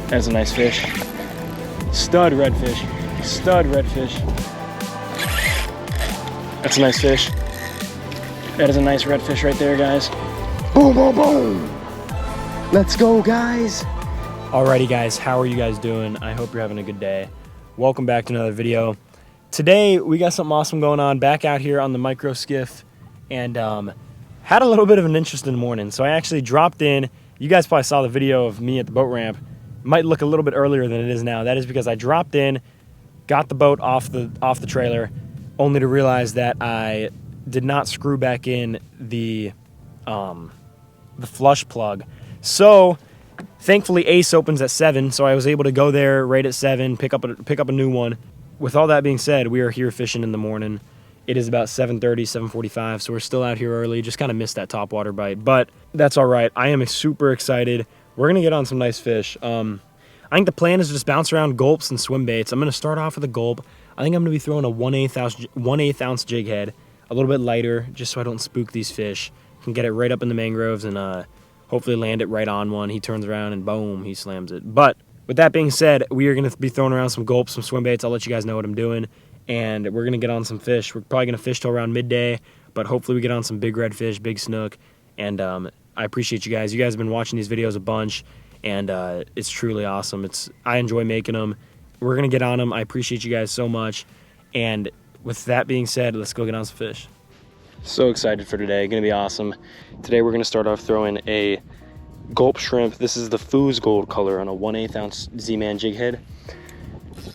That's a nice fish. Stud redfish. Stud redfish. That's a nice fish. That is a nice redfish right there, guys. Boom, boom, boom. Let's go, guys. Alrighty, guys. How are you guys doing? I hope you're having a good day. Welcome back to another video. Today, we got something awesome going on back out here on the micro skiff, and had a little bit of an interesting morning. So I actually dropped in. You guys probably saw the video of me at the boat ramp. It might look a little bit earlier than it is now. That is because I dropped in, got the boat off the trailer, only to realize that I did not screw back in the flush plug. So thankfully Ace opens at 7, so I was able to go there right at 7, pick up a new one. With all that being said, we are here fishing in the morning. It is about 7:30, 7:45, so we're still out here early. Just kind of missed that topwater bite, but that's all right. I am super excited. We're gonna get on some nice fish. I think the plan is to just bounce around gulps and swim baits. I'm gonna start off with a gulp. I think I'm gonna be throwing a 1/8 ounce jig head, a little bit lighter, just so I don't spook these fish. Can get it right up in the mangroves and hopefully land it right on one. He turns around and boom, he slams it. But with that being said, we are gonna be throwing around some gulps, some swim baits. I'll let you guys know what I'm doing, and we're gonna get on some fish. We're probably gonna fish till around midday, but hopefully we get on some big redfish, big snook, and I appreciate you guys. You guys have been watching these videos a bunch, and it's truly awesome. I enjoy making them. We're gonna get on them. I appreciate you guys so much. And with that being said, let's go get on some fish. So excited for today. Gonna be awesome. Today we're gonna start off throwing a gulp shrimp. This is the Foos Gold color on a 1/8 ounce Z-Man jig head.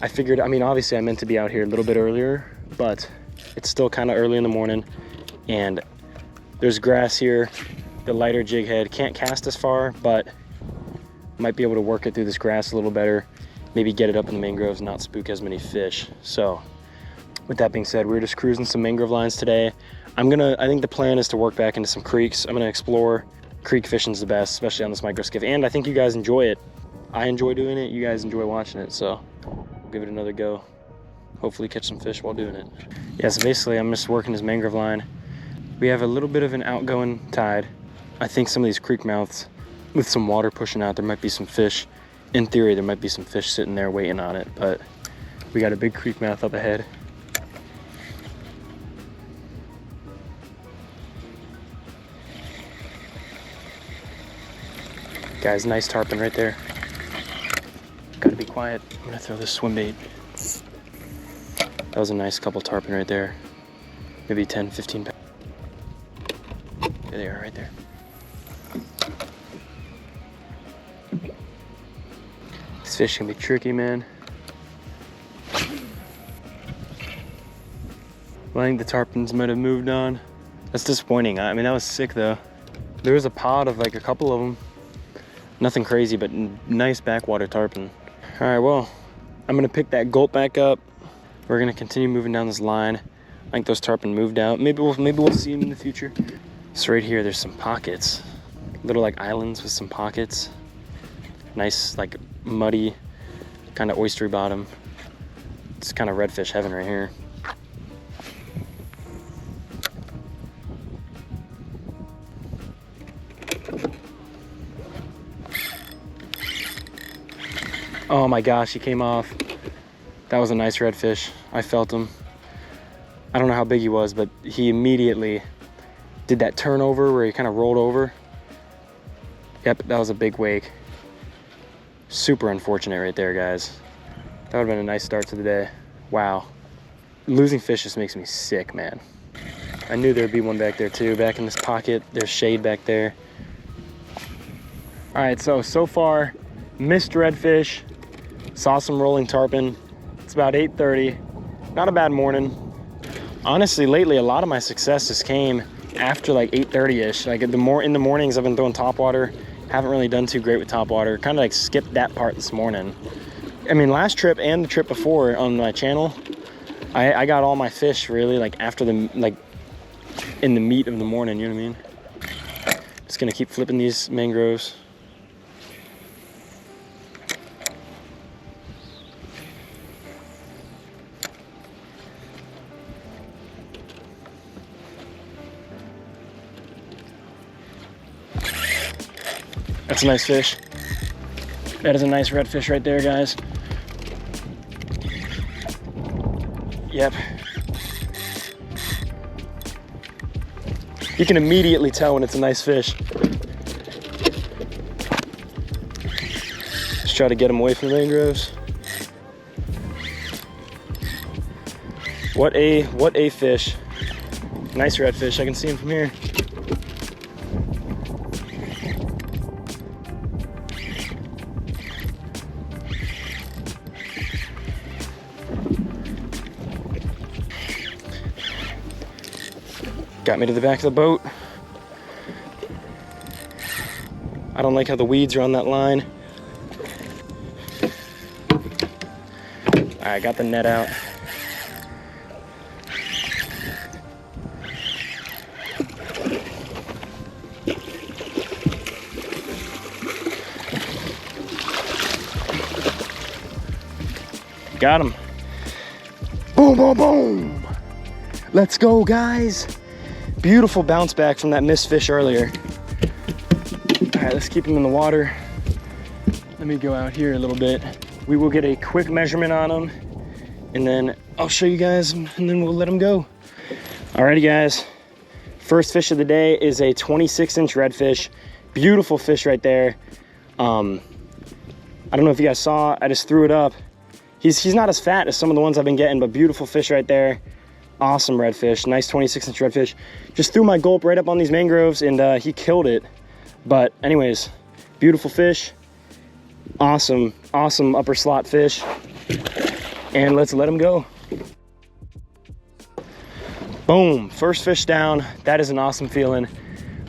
I figured, obviously I meant to be out here a little bit earlier, but it's still kind of early in the morning, and there's grass here. The lighter jig head can't cast as far, but might be able to work it through this grass a little better, maybe get it up in the mangroves, not spook as many fish. So with that being said, we're just cruising some mangrove lines today. I think the plan is to work back into some creeks. I'm gonna explore. Creek fishing's the best, especially on this micro skiff, and I think you guys enjoy it. I enjoy doing it, you guys enjoy watching it, so we'll give it another go. Hopefully catch some fish while doing it. Yeah, so basically I'm just working this mangrove line. We have a little bit of an outgoing tide. I think some of these creek mouths, with some water pushing out, there might be some fish. In theory, there might be some fish sitting there waiting on it, but we got a big creek mouth up ahead. Guys, nice tarpon right there. Gotta be quiet. I'm gonna throw this swim bait. That was a nice couple tarpon right there. Maybe 10, 15 pounds. There they are right there. This fish can be tricky, man. Well, I think the tarpons might have moved on. That's disappointing. That was sick though. There was a pod of like a couple of them. Nothing crazy, but nice backwater tarpon. All right, well, I'm gonna pick that gulp back up. We're gonna continue moving down this line. I think those tarpon moved out. Maybe we'll see them in the future. So right here, there's some pockets. Little like islands with some pockets. Nice, like muddy, kind of oystery bottom. It's kind of redfish heaven right here. Oh my gosh, he came off. That was a nice redfish. I felt him. I don't know how big he was, but he immediately did that turnover where he kind of rolled over. Yep, that was a big wake. Super unfortunate right there, guys. That would have been a nice start to the day. Wow. Losing fish just makes me sick, man. I knew there'd be one back there too. Back in this pocket, there's shade back there. All right, so far, missed redfish. Saw some rolling tarpon. It's about 8:30. Not a bad morning. Honestly, lately, a lot of my success just came after like 8:30-ish. Like in the mornings, I've been throwing topwater. Haven't really done too great with topwater. Kind of like skipped that part this morning. Last trip and the trip before on my channel, I got all my fish really like after in the meat of the morning. You know what I mean? Just gonna keep flipping these mangroves. That's a nice fish. That is a nice redfish right there, guys. Yep. You can immediately tell when it's a nice fish. Let's try to get him away from the mangroves. What a fish. Nice redfish. I can see him from here. Got me to the back of the boat. I don't like how the weeds are on that line. I got the net out. Got him. Boom, boom, boom. Let's go, guys. Beautiful bounce back from that missed fish earlier. All right, let's keep him in the water. Let me go out here a little bit. We will get a quick measurement on him, and then I'll show you guys, and then we'll let him go. Alrighty, guys. First fish of the day is a 26-inch redfish. Beautiful fish right there. I don't know if you guys saw, I just threw it up. He's not as fat as some of the ones I've been getting, but beautiful fish right there. Awesome redfish, nice 26-inch redfish. Just threw my gulp right up on these mangroves, and he killed it. But anyways, beautiful fish. Awesome upper slot fish. And let's let him go. Boom, first fish down. That is an awesome feeling.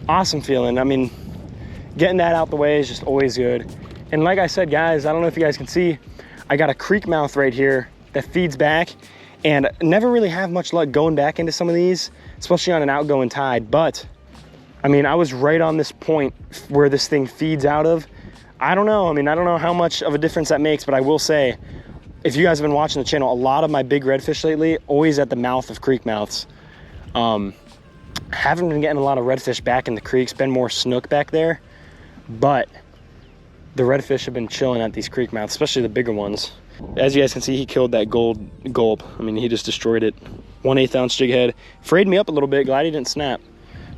Awesome feeling. I mean, getting that out the way is just always good. And like I said, guys, I don't know if you guys can see, I got a creek mouth right here that feeds back, and never really have much luck going back into some of these, especially on an outgoing tide. But I mean, I was right on this point where this thing feeds out of. I don't know. I mean, I don't know how much of a difference that makes, but I will say, if you guys have been watching the channel, a lot of my big redfish lately, always at the mouth of creek mouths. Haven't been getting a lot of redfish back in the creeks, been more snook back there, but the redfish have been chilling at these creek mouths, especially the bigger ones. As you guys can see, he killed that gold gulp. I mean, he just destroyed it. 1/8 ounce jig head. Frayed me up a little bit, glad he didn't snap.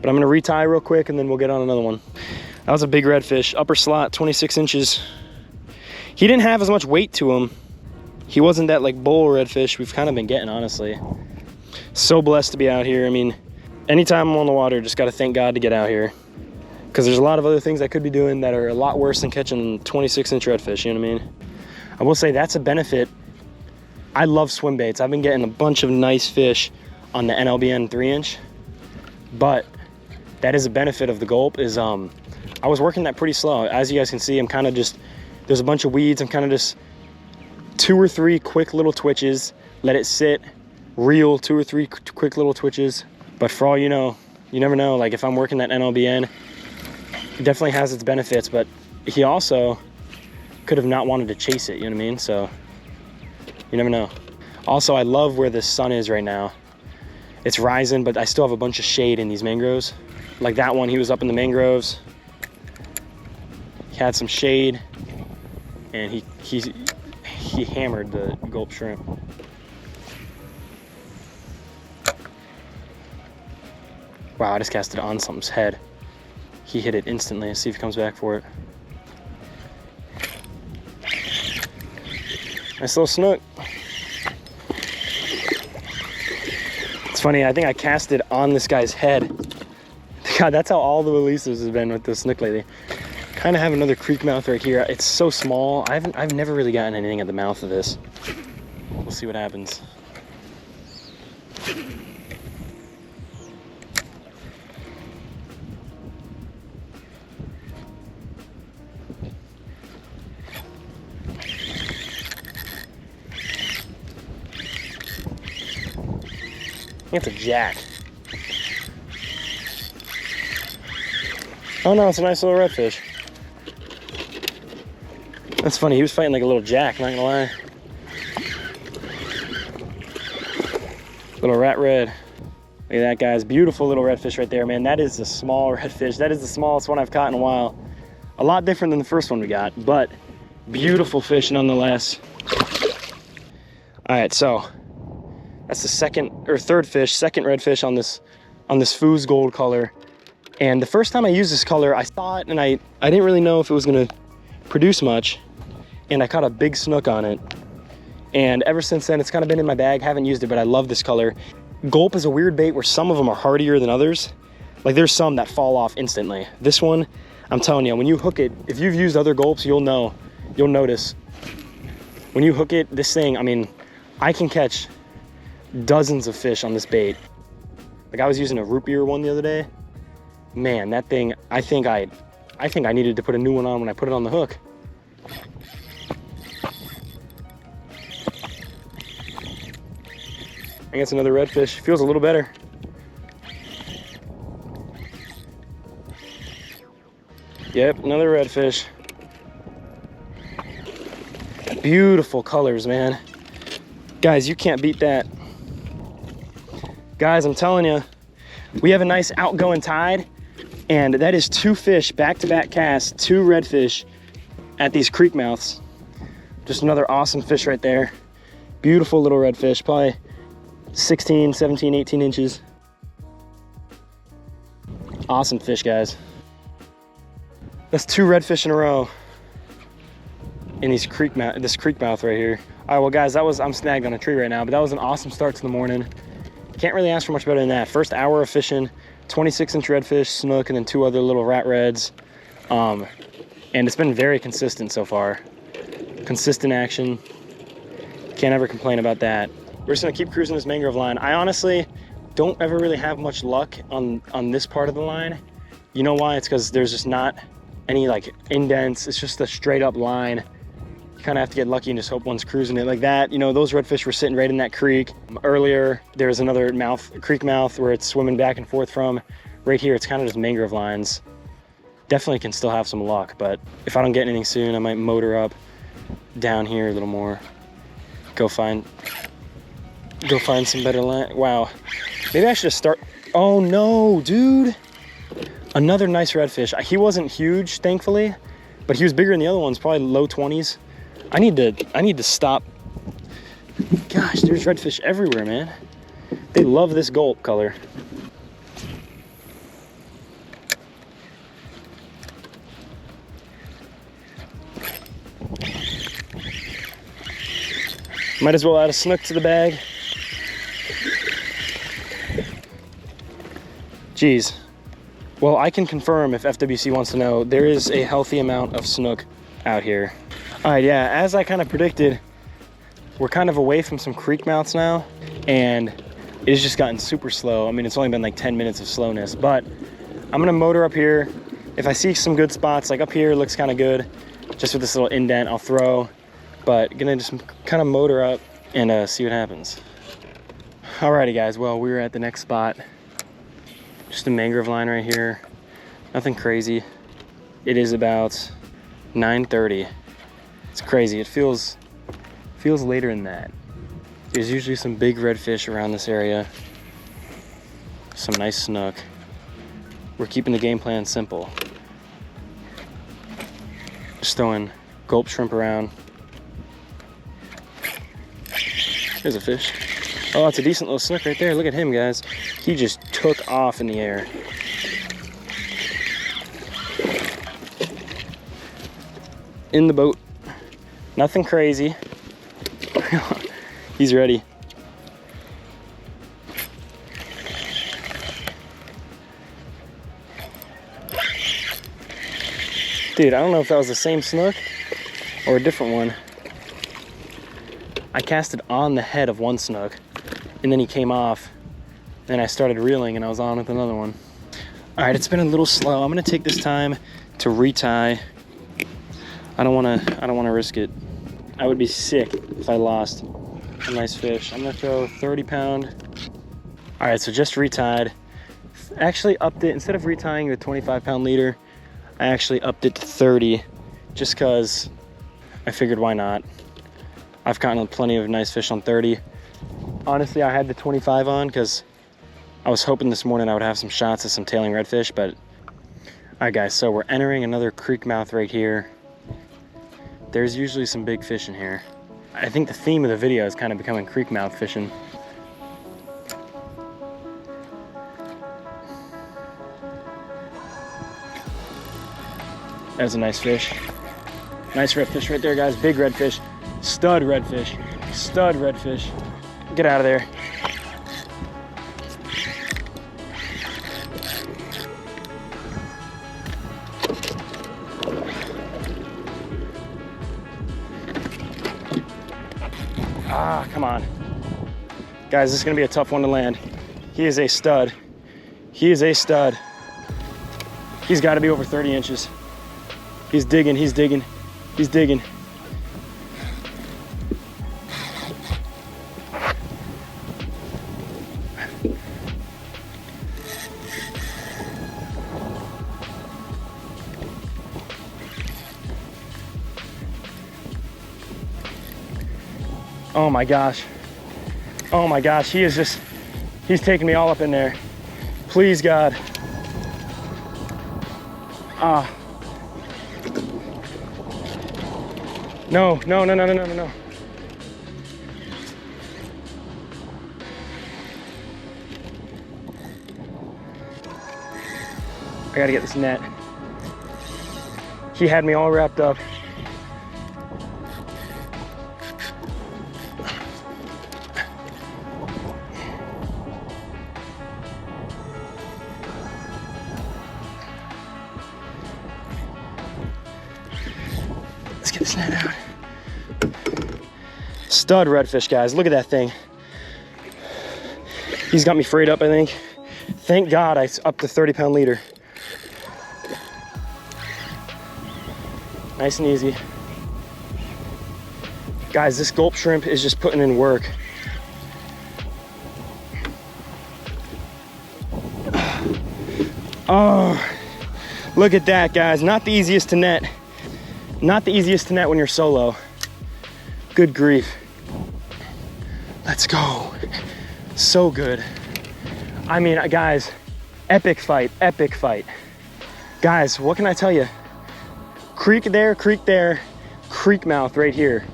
But I'm gonna retie real quick and then we'll get on another one. That was a big redfish, upper slot, 26 inches. He didn't have as much weight to him. He wasn't that like bull redfish we've kind of been getting, honestly. So blessed to be out here. I mean, anytime I'm on the water, just gotta thank God to get out here. Because there's a lot of other things I could be doing that are a lot worse than catching 26-inch redfish, you know what I mean? I will say that's a benefit. I love swim baits. I've been getting a bunch of nice fish on the NLBN 3-inch, but that is a benefit of the gulp is I was working that pretty slow. As you guys can see, I'm kind of just, there's a bunch of weeds. I'm kind of just 2 or 3 quick little twitches, let it sit, reel 2 or 3 quick little twitches. But for all you know, you never know, like if I'm working that NLBN, it definitely has its benefits, but he also could have not wanted to chase it, you know what I mean? So you never know. Also, I love where the sun is right now. It's rising, but I still have a bunch of shade in these mangroves. Like that one, he was up in the mangroves. He had some shade, and he hammered the gulp shrimp. Wow, I just cast it on something's head. He hit it instantly. Let's see if he comes back for it. Nice little snook. It's funny, I think I cast it on this guy's head. God, that's how all the releases have been with the snook lately. Kind of have another creek mouth right here. It's so small. I've never really gotten anything at the mouth of this. We'll see what happens. I think it's a jack. Oh no, it's a nice little redfish. That's funny, he was fighting like a little jack, not gonna lie. Little rat red. Look at that, guys. Beautiful little redfish right there, man. That is a small redfish. That is the smallest one I've caught in a while. A lot different than the first one we got, but Beautiful fish nonetheless. All right, so that's the second or third fish, second redfish on this Foos gold color. And the first time I used this color, I saw it and I didn't really know if it was gonna produce much. And I caught a big snook on it. And ever since then, it's kind of been in my bag. Haven't used it, but I love this color. Gulp is a weird bait where some of them are hardier than others. Like there's some that fall off instantly. This one, I'm telling you, when you hook it, if you've used other gulps, you'll notice. When you hook it, this thing, I mean, I can catch dozens of fish on this bait. Like I was using a root beer one the other day. Man, that thing, I think I needed to put a new one on when I put it on the hook. I guess another redfish. Feels a little better. Yep, another redfish. Beautiful colors, man. Guys, you can't beat that. Guys, I'm telling you, we have a nice outgoing tide, and that is 2 fish, back-to-back casts, 2 redfish at these creek mouths. Just another awesome fish right there. Beautiful little redfish, probably 16, 17, 18 inches. Awesome fish, guys. That's 2 redfish in a row in this creek mouth right here. All right, well guys, I'm snagged on a tree right now, but that was an awesome start to the morning. Can't really ask for much better than that. First hour of fishing, 26-inch redfish, snook, and then 2 other little rat reds. And it's been very consistent so far. Consistent action. Can't ever complain about that. We're just gonna keep cruising this mangrove line. I honestly don't ever really have much luck on this part of the line. You know why? It's because there's just not any like indents. It's just a straight up line. You kind of have to get lucky and just hope one's cruising it like that. You know, those redfish were sitting right in that creek. Earlier, there's another creek mouth where it's swimming back and forth from. Right here, it's kind of just mangrove lines. Definitely can still have some luck, but if I don't get anything soon, I might motor up down here a little more. Go find some better line. Wow. Maybe I should just start. Oh no, dude. Another nice redfish. He wasn't huge, thankfully, but he was bigger than the other ones, probably low 20s. I need to stop. Gosh, there's redfish everywhere, man. They love this gulp color. Might as well add a snook to the bag. Geez. Well, I can confirm, if FWC wants to know, there is a healthy amount of snook out here. All right, yeah, as I kind of predicted, we're kind of away from some creek mouths now, and it has just gotten super slow. I mean, it's only been like 10 minutes of slowness, but I'm gonna motor up here. If I see some good spots, like up here looks kind of good, just with this little indent, I'll throw, but gonna just kind of motor up and see what happens. Alrighty guys, well, we're at the next spot. Just a mangrove line right here. Nothing crazy. It is about 9:30. It's crazy. It feels later than that. There's usually some big redfish around this area. Some nice snook. We're keeping the game plan simple. Just throwing gulp shrimp around. There's a fish. Oh, that's a decent little snook right there. Look at him, guys. He just took off in the air. In the boat. Nothing crazy. He's ready. Dude, I don't know if that was the same snook or a different one. I cast it on the head of one snook, and then he came off. Then I started reeling, and I was on with another one. All right, it's been a little slow. I'm gonna take this time to retie. I don't wanna risk it. I would be sick if I lost a nice fish. I'm gonna throw 30-pound. All right, so just retied. Actually upped it. Instead of retying the 25-pound leader, I actually upped it to 30, just cause I figured why not. I've gotten plenty of nice fish on 30. Honestly, I had the 25 on because I was hoping this morning I would have some shots of some tailing redfish, but all right guys, so we're entering another creek mouth right here. There's usually some big fish in here. I think the theme of the video is kind of becoming creek mouth fishing. That's a nice fish. Nice redfish right there, guys. Big redfish. Stud redfish. Stud redfish. Get out of there. Ah, come on. Guys, this is gonna be a tough one to land. He is a stud. He is a stud. He's gotta be over 30 inches. He's digging, he's digging, he's digging. Oh my gosh. Oh my gosh, he is just, he's taking me all up in there. Please, God. Ah. No, no, no, no, no, no, no, no. I gotta get this net. He had me all wrapped up. Let's get this net out. Stud redfish, guys. Look at that thing. He's got me frayed up, I think. Thank God I upped the 30-pound leader. Nice and easy. Guys, this gulp shrimp is just putting in work. Oh, look at that, guys. Not the easiest to net. Not the easiest to net when you're solo. Good grief. Let's go. So good. I mean, guys, epic fight, epic fight. Guys, what can I tell you? Creek there, creek mouth right here.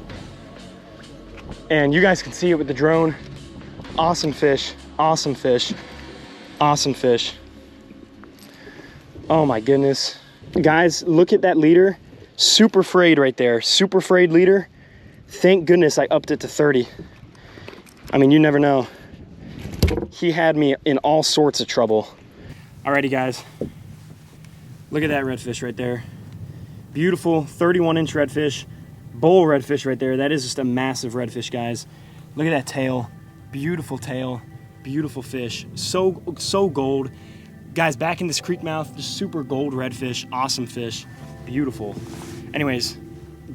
And you guys can see it with the drone. Awesome fish, awesome fish, awesome fish. Oh my goodness. Guys, look at that leader. Super frayed right there, super frayed leader. Thank goodness I upped it to 30. I mean, you never know. He had me in all sorts of trouble. Alrighty, guys. Look at that redfish right there. Beautiful 31-inch redfish. Bull redfish right there. That is just a massive redfish, guys. Look at that tail. Beautiful tail. Beautiful fish. So gold. Guys, back in this creek mouth, just super gold redfish. Awesome fish. Beautiful. Anyways,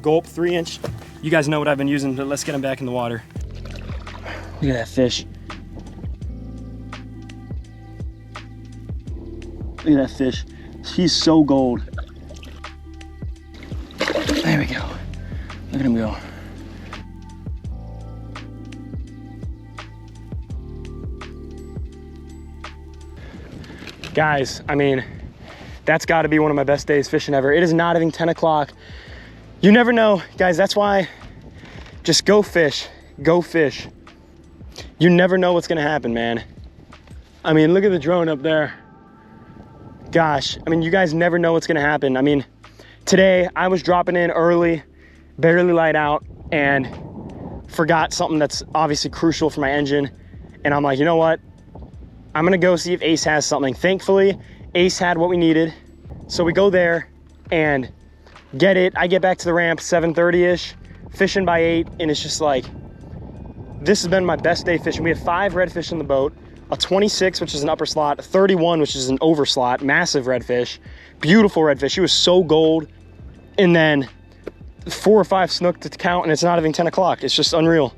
gulp 3-inch. You guys know what I've been using, but let's get him back in the water. Look at that fish. Look at that fish. He's so gold. There we go. Look at him go. Guys, I mean, that's got to be one of my best days fishing ever. It is not even 10 o'clock. You never know, guys. That's why just go fish. Go fish. You never know what's going to happen, man. I mean, look at the drone up there. Gosh, I mean, you guys never know what's going to happen. I mean, today I was dropping in early, barely light out, and forgot something that's obviously crucial for my engine. And I'm like, you know what? I'm gonna go see if Ace has something. Thankfully, Ace had what we needed. So we go there and get it. I get back to the ramp 7:30-ish, fishing by 8, and it's just like, this has been my best day fishing. We have 5 redfish in the boat, a 26, which is an upper slot, a 31, which is an over slot, massive redfish, beautiful redfish. She was so gold. And then 4 or 5 snook to count, and it's not even 10 o'clock. It's just unreal,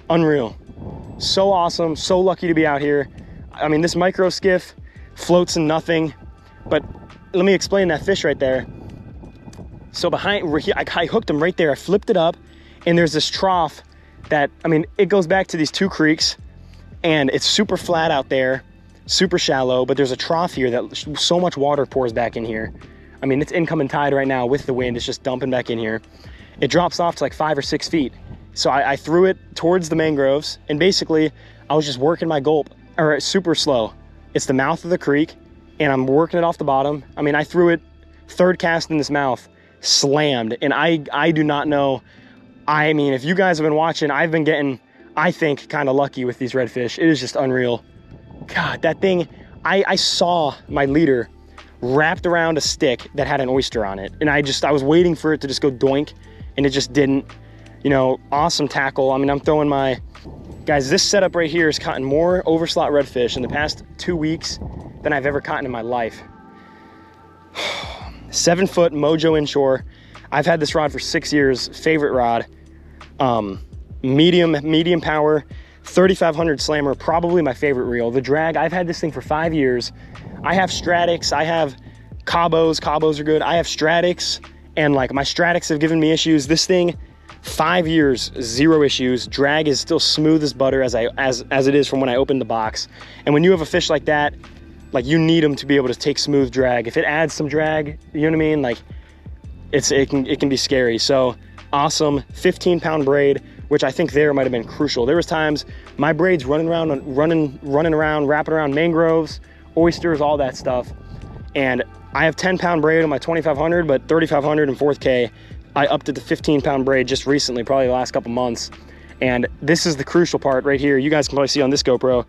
unreal. So awesome, so lucky to be out here. I mean, this micro skiff floats in nothing, but let me explain that fish right there. So behind, I hooked him right there. I flipped it up, and there's this trough that, I mean, it goes back to these 2 creeks, and it's super flat out there, super shallow, but there's a trough here that so much water pours back in here. I mean, it's incoming tide right now with the wind. It's just dumping back in here. it drops off to like 5 or 6 feet. So I threw it towards the mangroves, and basically I was just working my gulp, or super slow. It's the mouth of the creek, and I'm working it off the bottom. I mean, I threw it third cast in this mouth, slammed, and I do not know. I mean, if you guys have been watching, I've been getting, I think, kind of lucky with these redfish. It is just unreal. God, that thing, I saw my leader wrapped around a stick that had an oyster on it, and I was waiting for it to just go doink, and it just didn't. You know, awesome tackle. I mean, I'm throwing my, guys, this setup right here has caught more overslot redfish in the past 2 weeks than I've ever caught in my life. 7 foot Mojo inshore. I've had this rod for 6 years, favorite rod. Medium power, 3500 slammer, probably my favorite reel. The drag, I've had this thing for 5 years. I have Stratics, I have Cabos are good. I have Stratics, and like my Stratics have given me issues. This thing, 5 years, 0 issues. Drag is still smooth as butter as it is from when I opened the box. And when you have a fish like that, like, you need them to be able to take smooth drag. If it adds some drag, you know what I mean? Like, it can be scary. So awesome 15-pound braid, which I think there might have been crucial. There was times my braid's running around, wrapping around mangroves, oysters, all that stuff. And I have 10-pound braid on my 2500, but 3500 and 4th K, I upped it to 15-pound braid just recently, probably the last couple months. And this is the crucial part right here. You guys can probably see on this GoPro,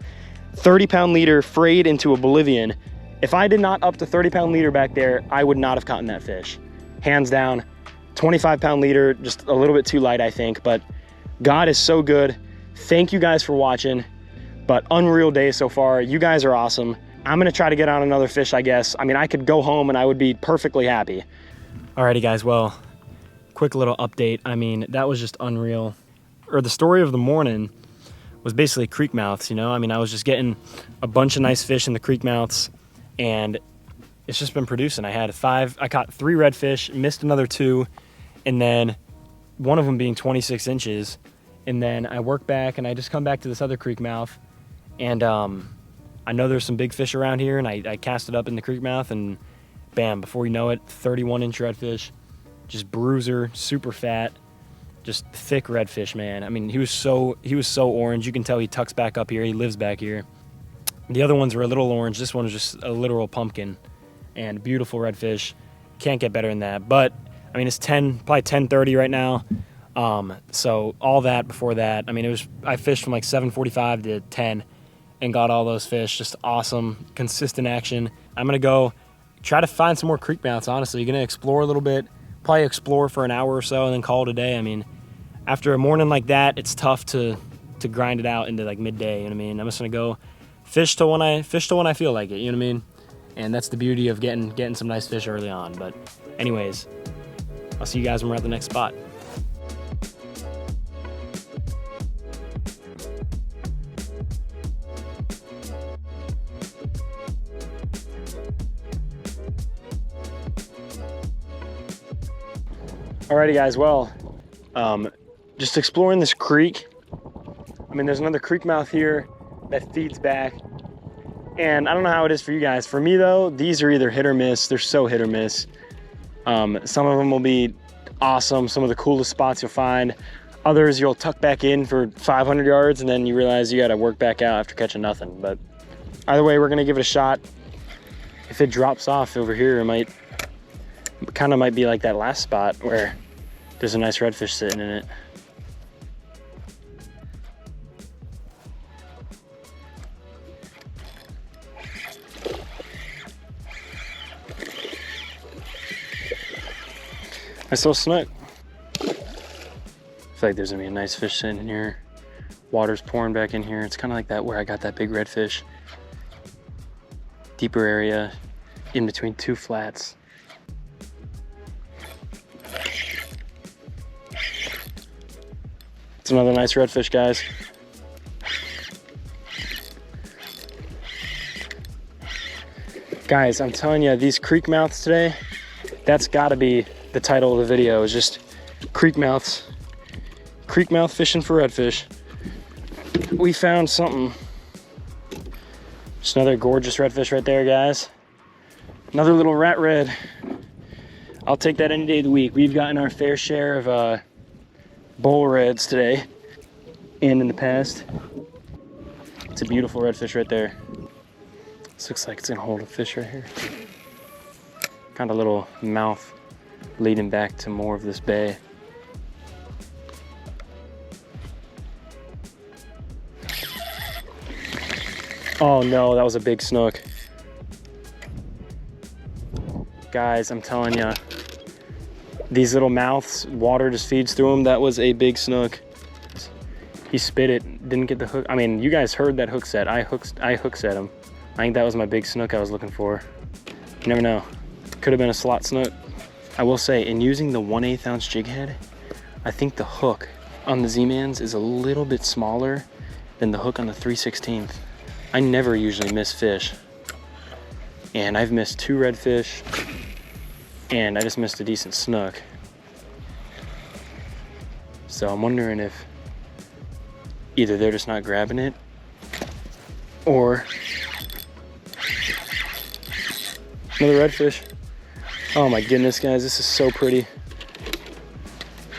30-pound leader frayed into a Bolivian. If I did not up the 30-pound leader back there, I would not have caught that fish. Hands down. 25-pound leader, just a little bit too light, I think, but God is so good. Thank you guys for watching, but unreal day so far. You guys are awesome. I'm gonna try to get on another fish, I guess. I mean, I could go home and I would be perfectly happy. Alrighty guys, well, quick little update. I mean, that was just unreal. Or the story of the morning was basically creek mouths, you know? I mean, I was just getting a bunch of nice fish in the creek mouths, and it's just been producing. I caught 3 redfish, missed another 2, and then one of them being 26 inches. And then I work back and I just come back to this other creek mouth, and I know there's some big fish around here, and I cast it up in the creek mouth, and bam, before you know it, 31-inch redfish, just bruiser, super fat, just thick redfish, man. I mean, he was so orange. You can tell he tucks back up here. He lives back here. The other ones were a little orange. This one was just a literal pumpkin, and beautiful redfish. Can't get better than that. But I mean, it's probably 10:30 right now. So all that before that, I mean, I fished from like 7:45 to 10 and got all those fish. Just awesome, consistent action. I'm gonna go try to find some more creek mouths, honestly. You're gonna explore a little bit, probably explore for an hour or so and then call it a day. I mean, after a morning like that, it's tough to grind it out into like midday, you know what I mean? I'm just gonna go fish till when I feel like it, you know what I mean? And that's the beauty of getting some nice fish early on. But anyways, I'll see you guys when we're at the next spot. Alrighty guys, well, just exploring this creek. I mean, there's another creek mouth here that feeds back. And I don't know how it is for you guys. For me though, these are either hit or miss. They're so hit or miss. Some of them will be awesome, some of the coolest spots you'll find. Others you'll tuck back in for 500 yards and then you realize you gotta work back out after catching nothing. But either way, we're gonna give it a shot. If it drops off over here, it might be like that last spot where there's a nice redfish sitting in it. Nice little snook. I feel like there's gonna be a nice fish sitting in here. Water's pouring back in here. It's kind of like that where I got that big redfish. Deeper area in between 2 flats. It's another nice redfish, guys. Guys, I'm telling you, these creek mouths today, that's gotta be the title of the video, is just creek mouths. Creek mouth fishing for redfish. We found something. Just another gorgeous redfish right there, guys. Another little rat red. I'll take that any day of the week. We've gotten our fair share of bull reds today and in the past. It's a beautiful redfish right there. This looks like it's gonna hold a fish right here. Kind of little mouth leading back to more of this bay. Oh no, that was a big snook. Guys, I'm telling ya, these little mouths, water just feeds through them. That was a big snook. He spit it, didn't get the hook. I mean, you guys heard that hook set. I hook set him. I think that was my big snook I was looking for. You never know. Could have been a slot snook. I will say, in using the 1/8 ounce jig head, I think the hook on the Z-Mans is a little bit smaller than the hook on the 3/16. I never usually miss fish. And I've missed 2 redfish, and I just missed a decent snook. So I'm wondering if either they're just not grabbing it, or another redfish. Oh my goodness, guys, this is so pretty.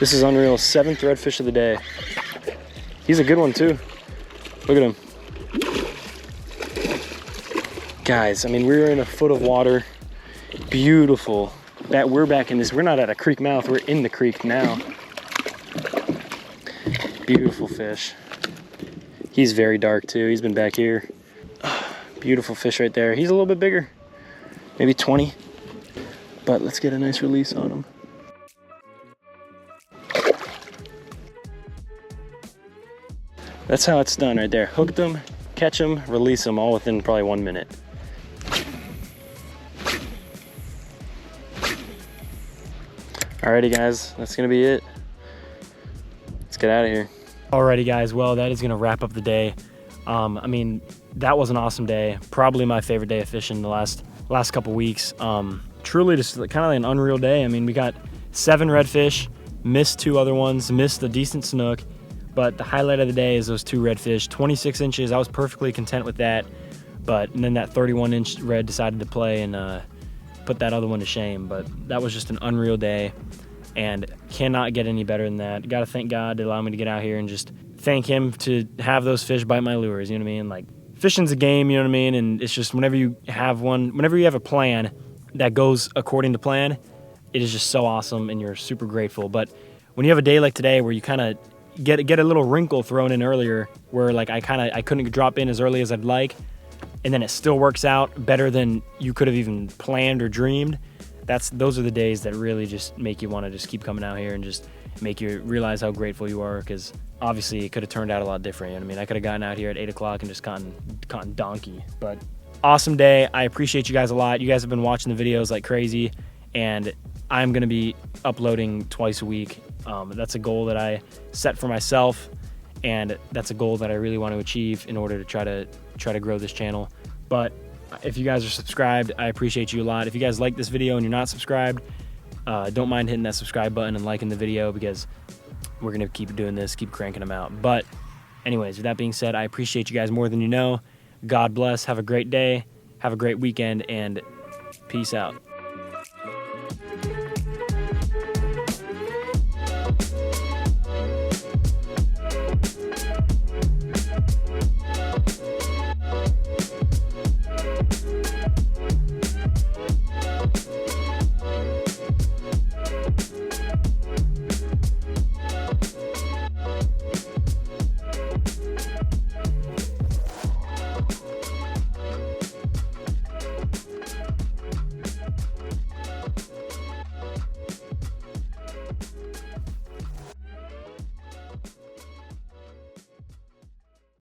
This is unreal. 7th redfish of the day. He's a good one too. Look at him. Guys, I mean, we're in a foot of water. Beautiful. We're back in this. We're not at a creek mouth. We're in the creek now. Beautiful fish. He's very dark too. He's been back here. Beautiful fish right there. He's a little bit bigger, maybe 20. But let's get a nice release on him. That's how it's done right there. Hooked them, catch them, release them, all within probably 1 minute. Alrighty guys, that's gonna be it. Let's get out of here. Alrighty guys, well, that is gonna wrap up the day. I mean, that was an awesome day. Probably my favorite day of fishing the last couple weeks. Truly just kind of like an unreal day. I mean, we got 7 redfish, missed 2 other ones, missed a decent snook, but the highlight of the day is those 2 redfish, 26 inches. I was perfectly content with that, but and then that 31-inch red decided to play and put that other one to shame. But that was just an unreal day and cannot get any better than that. Got to thank God to allow me to get out here and just thank him to have those fish bite my lures, you know what I mean? Like, fishing's a game, you know what I mean? And it's just whenever you have a plan that goes according to plan, it is just so awesome and you're super grateful. But when you have a day like today where you kind of get a little wrinkle thrown in earlier, where like I couldn't drop in as early as I'd like, and then it still works out better than you could have even planned or dreamed, those are the days that really just make you want to just keep coming out here and just make you realize how grateful you are, because obviously it could have turned out a lot different. You know what I mean? I could have gotten out here at 8 o'clock and just caught donkey. But awesome day. I appreciate you guys a lot. You guys have been watching the videos like crazy, and I'm going to be uploading twice a week. That's a goal that I set for myself, and that's a goal that I really want to achieve in order to try to grow this channel. But if you guys are subscribed, I appreciate you a lot. If you guys like this video and you're not subscribed, don't mind hitting that subscribe button and liking the video, because we're going to keep doing this, keep cranking them out. But anyways, with that being said, I appreciate you guys more than you know. God bless. Have a great day. Have a great weekend, and peace out.